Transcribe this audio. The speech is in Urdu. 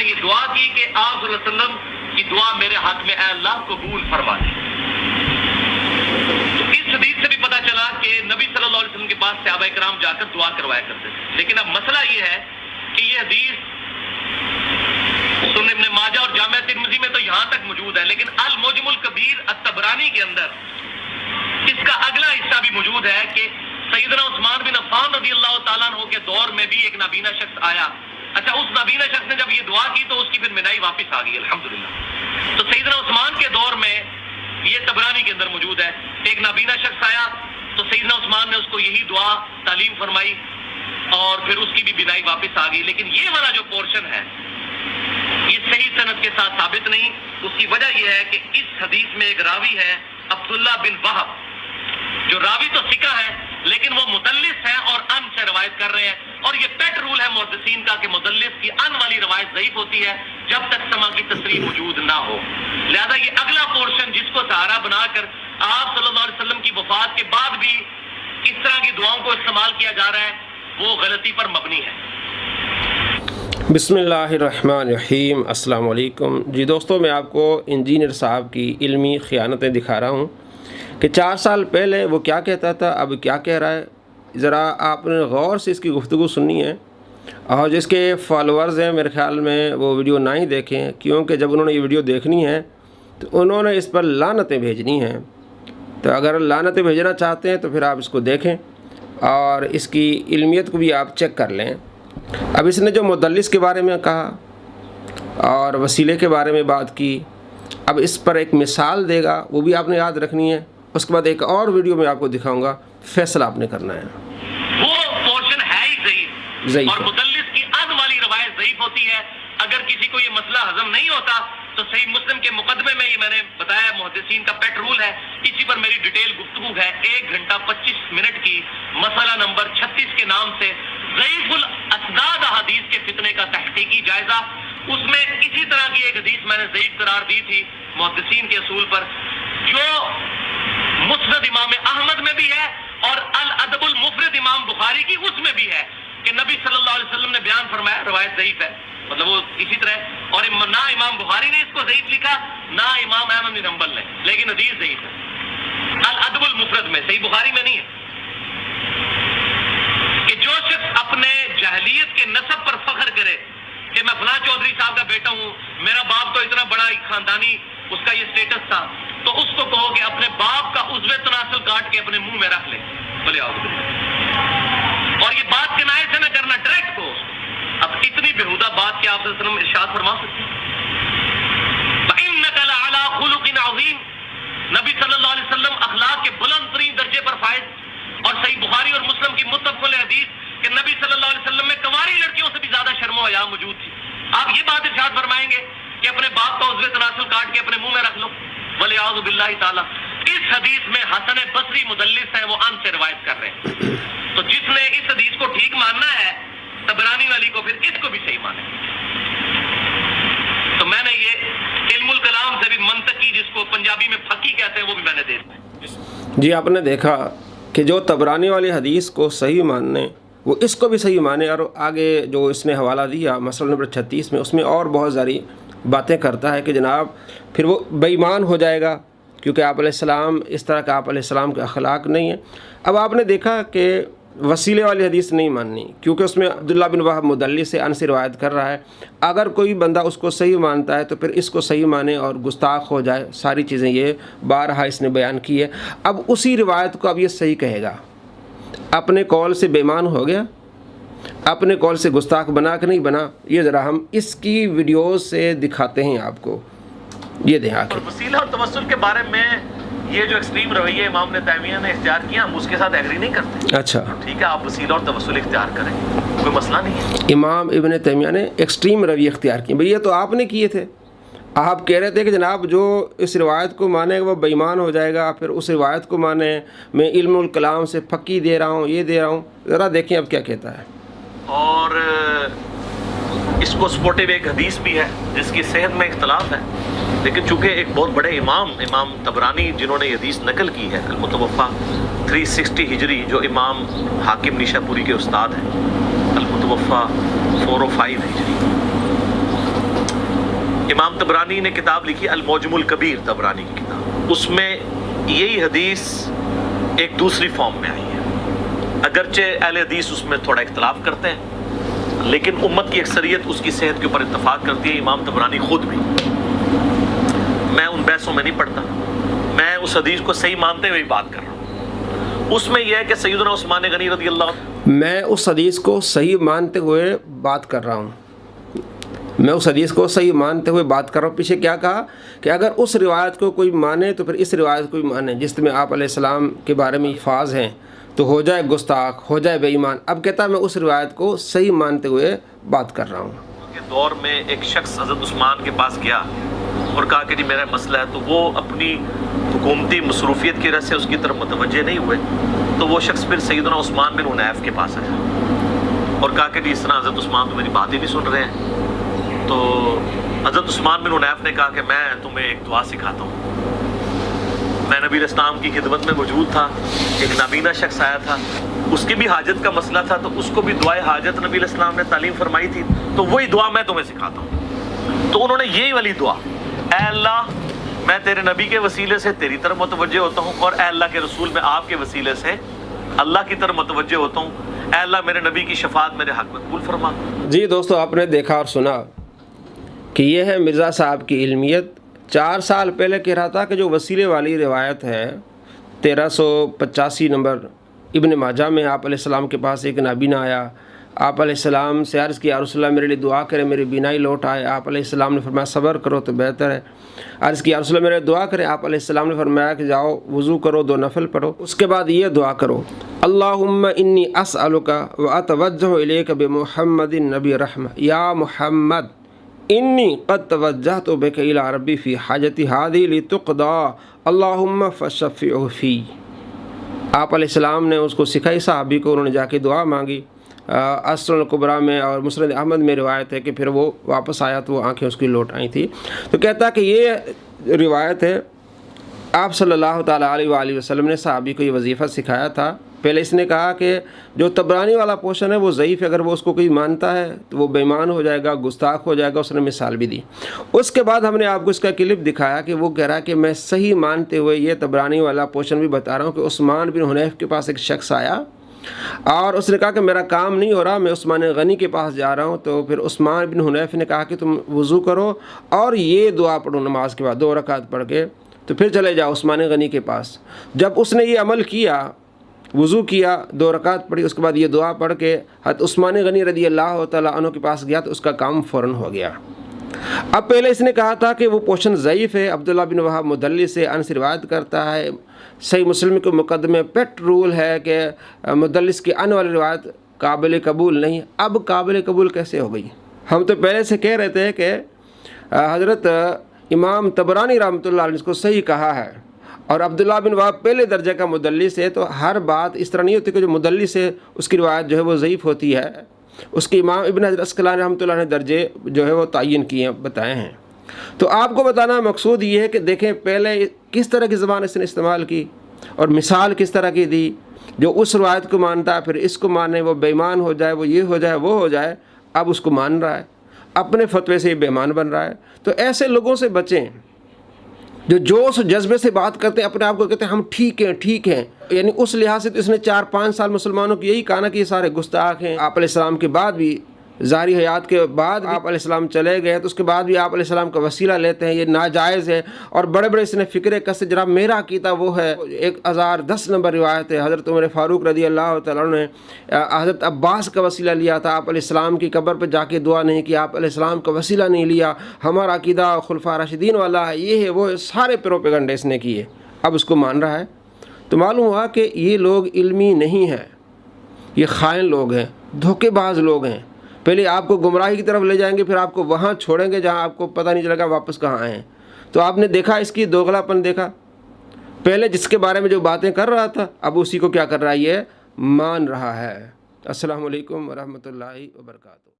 نے یہ دعا کی کہ آپ صلی اللہ علیہ وسلم کی دعا میرے حق میں اے اللہ قبول فرما دے۔ تو اس حدیث سے بھی پتہ چلا کہ نبی صلی اللہ علیہ وسلم کے پاس صحابہ کرام جا کر دعا کروایا کرتے تھے۔ لیکن اب مسئلہ یہ ہے کہ یہ حدیث سنن ابن ماجہ اور جامع ترمذی میں تو یہاں تک موجود ہے، لیکن المعجم الکبیر الطبرانی کے اندر اس کا اگلا حصہ بھی موجود ہے کہ سیدنا عثمان بن عفان رضی اللہ تعالیٰ عنہ کے دور میں بھی ایک نابینا شخص آیا۔ اچھا، اس نابینا شخص نے جب یہ دعا کی تو اس کی پھر بینائی واپس آ گئی الحمدللہ۔ تو سیدنا عثمان کے دور میں یہ طبرانی کے اندر موجود ہے، ایک نابینا شخص آیا تو سیدنا عثمان نے اس کو یہی دعا تعلیم فرمائی اور پھر اس کی بھی بینائی واپس آ گئی۔ لیکن یہ والا جو پورشن ہے یہ صحیح سند کے ساتھ ثابت نہیں۔ اس کی وجہ یہ ہے کہ اس حدیث میں ایک راوی ہے عبداللہ بن وہب، جو راوی تو ثقہ ہے لیکن وہ مدلس ہے اور ان سے روایت کر رہے ہیں، اور یہ پیٹ رول ہے محدثین کا کہ مدلس کی ان والی روایت ضعیف ہوتی ہے جب تک سما کی تصریح موجود نہ ہو۔ لہذا یہ اگلا پورشن جس کو سہارا بنا کر آپ صلی اللہ علیہ وسلم کی وفات کے بعد بھی اس طرح کی دعاؤں کو استعمال کیا جا رہا ہے، وہ غلطی پر مبنی ہے۔ بسم اللہ الرحمن الرحیم۔ السلام علیکم جی دوستوں، میں آپ کو انجینئر صاحب کی علمی خیانتیں دکھا رہا ہوں کہ 4 سال پہلے وہ کیا کہتا تھا، اب کیا کہہ رہا ہے۔ ذرا آپ نے غور سے اس کی گفتگو سننی ہے، اور جس کے فالوورز ہیں میرے خیال میں وہ ویڈیو نہ ہی دیکھیں، کیونکہ جب انہوں نے یہ ویڈیو دیکھنی ہے تو انہوں نے اس پر لعنتیں بھیجنی ہیں۔ تو اگر لعنتیں بھیجنا چاہتے ہیں تو پھر آپ اس کو دیکھیں اور اس کی علمیت کو بھی آپ چیک کر لیں۔ اب اس نے جو مدلس کے بارے میں کہا اور وسیلے کے بارے میں بات کی، اب اس پر ایک مثال دے گا، وہ بھی آپ نے یاد رکھنی ہے۔ اس کے بعد ایک اور ویڈیو میں آپ کو دکھاؤں گا، فیصلہ آپ نے کرنا ہے۔ وہ پورشن ہے ہی ضعیف اور مدلس کی ان والی روایت ضعیف ہوتی ہے۔ اگر کسی کو یہ مسئلہ ہضم نہیں ہوتا تو صحیح مسلم کے مقدمے میں یہ میں نے بتایا محدثین کا پیٹ رول ہے، اسی پر میری ڈیٹیل گفتگو ہے 1 گھنٹہ 25 منٹ کی، مسئلہ نمبر 36 کے نام سے ضعیف الاسناد احادیث کے فتنے کا تحقیقی جائزہ۔ اس میں اسی طرح کی ایک حدیث میں نے ضعیف قرار دی تھی محدثین کے اصول پر، جو مسند امام احمد میں بھی ہے اور الادب المفرد امام بخاری کی اس میں بھی ہے کہ نبی صلی اللہ علیہ وسلم نے بیان فرمایا، روایت ضعیف ہے، مطلب وہ اسی طرح، اور نہ امام بخاری نے اس کو ضعیف لکھا نہ امام احمد بن حنبل نے، لیکن حدیث ضعیف ہے الادب المفرد میں، صحیح بخاری میں نہیں ہے۔ کہ جو شخص اپنے جاہلیت کے نسب پر فخر کرے کہ میں فلاں چودھری صاحب کا بیٹا ہوں، میرا باپ تو اتنا بڑا ایک خاندانی اس کا یہ سٹیٹس تھا، تو اس کو کہو کہ اپنے باپ کا عضو تناسل کاٹ کے اپنے منہ میں رکھ لے، بولے آؤ، اور یہ بات کنائے سے نہ کرنا، ڈائریکٹ کو۔ اب اتنی بےہودہ بات کیا آپ صلی اللہ علیہ وسلم ارشاد فرما سکتے ہیں؟ وَإِنَّكَ لَعَلَىٰ خُلُقٍ عَظِيمٍ، نبی صلی اللہ علیہ وسلم اخلاق کے بلند ترین درجے پر فائز، اور صحیح بخاری اور مسلم کی متفق علیہ حدیث کہ نبی صلی اللہ علیہ وسلم میں کنواری لڑکیوں سے بھی زیادہ شرم و حیا موجود تھی۔ آپ یہ بات ارشاد فرمائیں گے کہ اپنے باپ کا عضو تناسل کاٹ کے اپنے منہ میں رکھ لو، وَلِعَوْذُ بِاللَّهِ تعالیٰ۔ اس حدیث میں حسن بصری مدلس ہیں، وہ ان سے روایت کر رہے ہیں۔ تو جس نے اس حدیث کو ٹھیک ماننا ہے طبرانی والی کو، پھر اس کو بھی صحیح مانے۔ تو میں نے یہ علم الکلام سے بھی منطقی، جس کو پنجابی میں پھکی کہتے ہیں، وہ بھی میں نے دے دیا۔ جی آپ نے دیکھا کہ جو طبرانی والی حدیث کو صحیح ماننے وہ اس کو بھی صحیح مانے، اور آگے جو اس نے حوالہ دیا مسئلہ نمبر 36 میں، اس میں اور بہت ساری باتیں کرتا ہے کہ جناب پھر وہ بے ایمان ہو جائے گا، کیونکہ آپ علیہ السلام اس طرح کا آپ علیہ السلام کا اخلاق نہیں ہے۔ اب آپ نے دیکھا کہ وسیلے والی حدیث نہیں ماننی، کیونکہ اس میں عبداللہ بن وہب مدلس سے ان سے روایت کر رہا ہے۔ اگر کوئی بندہ اس کو صحیح مانتا ہے تو پھر اس کو صحیح مانے اور گستاخ ہو جائے، ساری چیزیں یہ بارہا اس نے بیان کی ہے۔ اب اسی روایت کو اب یہ صحیح کہے گا، اپنے قول سے بے ایمان ہو گیا، اپنے قول سے گستاخ بنا کہ نہیں بنا، یہ ذرا ہم اس کی ویڈیوز سے دکھاتے ہیں آپ کو، یہ دیں آ کے۔ وسیلہ اور توسل کے بارے میں یہ جو ایکسٹریم رویہ امام ابن تیمیہ نے اختیار کیا، ہم اس کے ساتھ ایگری نہیں کرتے۔ اچھا ٹھیک ہے، آپ وسیلہ اور توسل اختیار کریں، کوئی مسئلہ نہیں ہے۔ امام ابن تیمیہ نے ایکسٹریم رویہ اختیار کیے، بھئی یہ تو آپ نے کیے تھے۔ آپ کہہ رہے تھے کہ جناب جو اس روایت کو مانے گا وہ بے ایمان ہو جائے گا، پھر اس روایت کو مانے، میں علم الکلام سے پھکی دے رہا ہوں، یہ دے رہا ہوں۔ ذرا دیکھیں اب کیا کہتا ہے۔ اور اس کو سپورٹیو ایک حدیث بھی ہے جس کی صحت میں اختلاف ہے، لیکن چونکہ ایک بہت بڑے امام طبرانی جنہوں نے یہ حدیث نقل کی ہے، المتوفا 360 ہجری، جو امام حاکم نیشاپوری کے استاد ہیں، المتوفا 405 ہجری، امام طبرانی نے کتاب لکھی المعجم الکبیر، طبرانی کی کتاب، اس میں یہی حدیث ایک دوسری فارم میں آئی ہے۔ اگرچہ اہل حدیث اس میں تھوڑا اختلاف کرتے ہیں، لیکن امت کی اکثریت اس کی صحت کے اوپر اتفاق کرتی ہے، امام طبرانی خود بھی۔ میں ان بحثوں میں نہیں پڑتا، میں اس حدیث کو صحیح مانتے ہوئے بات کر رہا ہوں۔ اس میں یہ ہے کہ سیدنا عثمان غنی رضی اللہ عنہ، میں اس حدیث کو صحیح مانتے ہوئے بات کر رہا ہوں، میں اس حدیث کو صحیح مانتے ہوئے بات کر رہا ہوں۔ پیچھے کیا کہا کہ اگر اس روایت کو کوئی مانے تو پھر اس روایت کو بھی مانے جس میں آپ علیہ السلام کے بارے میں الفاظ ہیں، تو ہو جائے گستاخ، ہو جائے بے ایمان۔ اب کہتا ہے میں اس روایت کو صحیح مانتے ہوئے بات کر رہا ہوں۔ کے دور میں ایک شخص حضرت عثمان کے پاس گیا اور کہا کہ جی میرا مسئلہ ہے، تو وہ اپنی حکومتی مصروفیت کی وجہ سے اس کی طرف متوجہ نہیں ہوئے، تو وہ شخص پھر سیدنا عثمان بن حنیف کے پاس آیا اور کہا کہ جی اس طرح حضرت عثمان تو میری بات ہی نہیں سن رہے ہیں۔ تو حضرت عثمان بن حنیف نے کہا کہ میں تمہیں ایک دعا سکھاتا ہوں۔ میں نبی علیہ السلام کی خدمت میں موجود تھا، ایک نابینا شخص آیا تھا، اس کی بھی حاجت کا مسئلہ تھا، تو اس کو بھی دعائے حاجت نبی علیہ السلام نے تعلیم فرمائی تھی، تو وہی دعا میں تمہیں سکھاتا ہوں۔ تو انہوں نے یہی والی دعا، اے اللہ میں تیرے نبی کے وسیلے سے تیری طرف متوجہ ہوتا ہوں، اور اے اللہ کے رسول میں آپ کے وسیلے سے اللہ کی طرف متوجہ ہوتا ہوں، اے اللہ میرے نبی کی شفاعت میرے حق میں قبول فرما۔ جی دوستو، آپ نے دیکھا اور سنا کہ یہ ہے مرزا صاحب کی علمیت۔ 4 سال پہلے کہہ رہا تھا کہ جو وسیلے والی روایت ہے 1385 نمبر ابن ماجہ میں، آپ علیہ السلام کے پاس ایک نابینا آیا، آپ علیہ السلام سے عرض کیا رسول اللہ میرے لیے دعا کرے میری بینائی لوٹ آئے۔ آپ علیہ السلام نے فرمایا صبر کرو تو بہتر ہے۔ عرض کیا رسول اللہ میرے دعا کرے، آپ علیہ السلام نے فرمایا کہ جاؤ وضو کرو، 2 نفل پڑھو، اس کے بعد یہ دعا کرو، اللہم انی اسألک واتوجہ الیک بمحمد نبی رحمہ، یا محمد انی قد توجہت بک الی ربی فی حاجتی ہذی لتقضی اللہم فشفعہ فی۔ آپ علیہ السلام نے اس کو سکھائی صحابی کو، انہوں نے جا کے دعا مانگی۔ اسن الکبریٰ میں اور مسند احمد میں روایت ہے کہ پھر وہ واپس آیا تو وہ آنکھیں اس کی لوٹ آئی تھی۔ تو کہتا کہ یہ روایت ہے آپ صلی اللہ تعالیٰ علیہ وآلہ وسلم نے صحابی کو یہ وظیفہ سکھایا تھا۔ پہلے اس نے کہا کہ جو طبرانی والا پورشن ہے وہ ضعیف ہے، اگر وہ اس کو کوئی مانتا ہے تو وہ بے ایمان ہو جائے گا، گستاخ ہو جائے گا، اس نے مثال بھی دی۔ اس کے بعد ہم نے آپ کو اس کا کلپ دکھایا کہ وہ کہہ رہا ہے کہ میں صحیح مانتے ہوئے یہ طبرانی والا پورشن بھی بتا رہا ہوں کہ عثمان بن حنیف کے پاس ایک شخص آیا اور اس نے کہا کہ میرا کام نہیں ہو رہا، میں عثمان غنی کے پاس جا رہا ہوں۔ تو پھر عثمان بن حنیف نے کہا کہ تم وضو کرو اور یہ دعا پڑھو نماز کے بعد 2 رکعت پڑھ کے، تو پھر چلے جاؤ عثمان غنی کے پاس۔ جب اس نے یہ عمل کیا، وضو کیا، 2 رکعت پڑھی، اس کے بعد یہ دعا پڑھ کے حضرت عثمان غنی رضی اللہ تعالیٰ عنہ کے پاس گیا تو اس کا کام فوراً ہو گیا۔ اب پہلے اس نے کہا تھا کہ وہ پورشن ضعیف ہے، عبداللہ بن وہاب مدلس سے انس روایت کرتا ہے، صحیح مسلم کے مقدمے پیٹ رول ہے کہ مدلس کی ان والی روایت قابل قبول نہیں۔ اب قابل قبول کیسے ہو گئی؟ ہم تو پہلے سے کہہ رہے تھے کہ حضرت امام طبرانی رحمۃ اللہ علیہ نے اس کو صحیح کہا ہے، اور عبداللہ بن وہاب پہلے درجے کا مدلس ہے، تو ہر بات اس طرح نہیں ہوتی کہ جو مدلس ہے اس کی روایت جو ہے وہ ضعیف ہوتی ہے۔ اس کے امام ابن حجر عسقلانی رحمۃ اللہ نے درجے جو ہے وہ تعین کیے بتائے ہیں۔ تو آپ کو بتانا مقصود یہ ہے کہ دیکھیں پہلے کس طرح کی زبان اس نے استعمال کی اور مثال کس طرح کی دی۔ جو اس روایت کو مانتا ہے پھر اس کو مانے، وہ بے ایمان ہو جائے، وہ یہ ہو جائے، وہ ہو جائے، اب اس کو مان رہا ہے، اپنے فتوے سے بے ایمان بن رہا ہے۔ تو ایسے لوگوں سے بچیں جو جوش و جذبے سے بات کرتے ہیں، اپنے آپ کو کہتے ہیں ہم ٹھیک ہیں ٹھیک ہیں، یعنی اس لحاظ سے تو اس نے 4-5 سال مسلمانوں کو یہی کہا نا کہ یہ سارے گستاخ ہیں۔ آپ علیہ السلام کے بعد بھی، ظاہری حیات کے بعد آپ علیہ السلام چلے گئے تو اس کے بعد بھی آپ علیہ السلام کا وسیلہ لیتے ہیں، یہ ناجائز ہے۔ اور بڑے بڑے اس نے فکرے کسے، جناب میرا عقیدہ وہ ہے، 1010 نمبر روایت ہے، حضرت عمر فاروق رضی اللہ تعالیٰ عنہ نے حضرت عباس کا وسیلہ لیا تھا، آپ علیہ السلام کی قبر پہ جا کے دعا نہیں کی، آپ علیہ السلام کا وسیلہ نہیں لیا، ہمارا عقیدہ خلفاء راشدین والا ہے، یہ ہے وہ، سارے پروپیگنڈے اس نے کیے، اب اس کو مان رہا ہے۔ تو معلوم ہوا کہ یہ لوگ علمی نہیں ہیں، یہ خائن لوگ ہیں، دھوکے باز لوگ ہیں۔ پہلے آپ کو گمراہی کی طرف لے جائیں گے، پھر آپ کو وہاں چھوڑیں گے جہاں آپ کو پتہ نہیں چلے گا واپس کہاں آئے ہیں۔ تو آپ نے دیکھا اس کی دوغلا پن دیکھا، پہلے جس کے بارے میں جو باتیں کر رہا تھا اب اسی کو کیا کر رہا ہے، یہ مان رہا ہے۔ السلام علیکم ورحمۃ اللہ وبرکاتہ۔